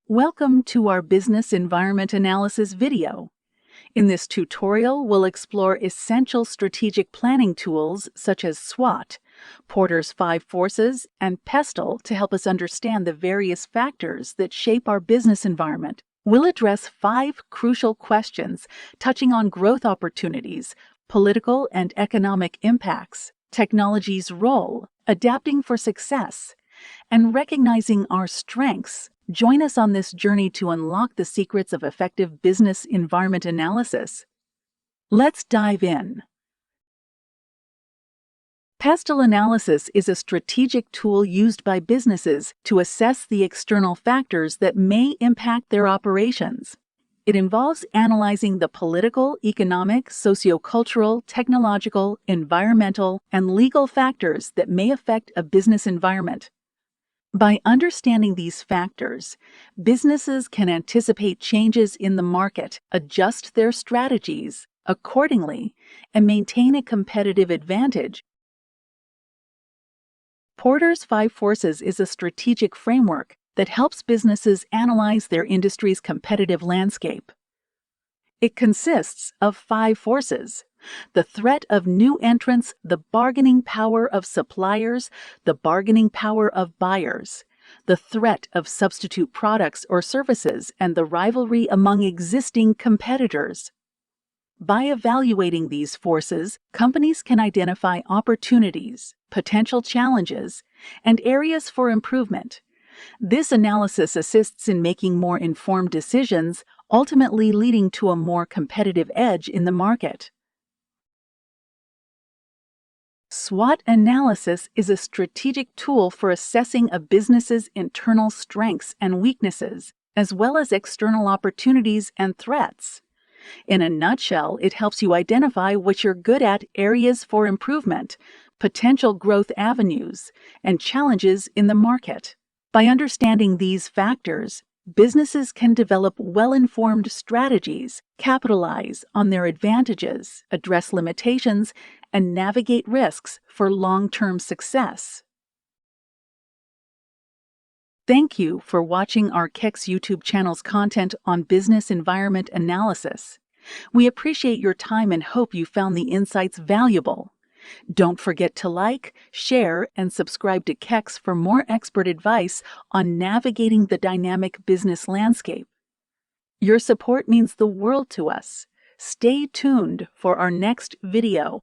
Welcome to our Business Environment Analysis video. In this tutorial, we'll explore essential strategic planning tools such as SWOT, Porter's 5 Forces, and PESTEL to help us understand the various factors that shape our business environment. We'll address 5 crucial questions touching on growth opportunities, political and economic impacts, technology's role, adapting for success, and recognizing our strengths. Join us on this journey to unlock the secrets of effective business environment analysis. Let's dive in. PESTEL analysis is a strategic tool used by businesses to assess the external factors that may impact their operations. It involves analyzing the political, economic, sociocultural, technological, environmental, and legal factors that may affect a business environment. By understanding these factors, businesses can anticipate changes in the market, adjust their strategies accordingly, and maintain a competitive advantage. Porter's 5 Forces is a strategic framework that helps businesses analyze their industry's competitive landscape. It consists of 5 forces: the threat of new entrants, the bargaining power of suppliers, the bargaining power of buyers, the threat of substitute products or services, and the rivalry among existing competitors. By evaluating these forces, companies can identify opportunities, potential challenges, and areas for improvement. This analysis assists in making more informed decisions, ultimately leading to a more competitive edge in the market. SWOT analysis is a strategic tool for assessing a business's internal strengths and weaknesses, as well as external opportunities and threats. In a nutshell, it helps you identify what you're good at, areas for improvement, potential growth avenues, and challenges in the market. By understanding these factors, businesses can develop well-informed strategies, capitalize on their advantages, address limitations, and navigate risks for long-term success. Thank you for watching our KEX YouTube channel's content on business environment analysis. We appreciate your time and hope you found the insights valuable. Don't forget to like, share, and subscribe to KEX for more expert advice on navigating the dynamic business landscape. Your support means the world to us. Stay tuned for our next video.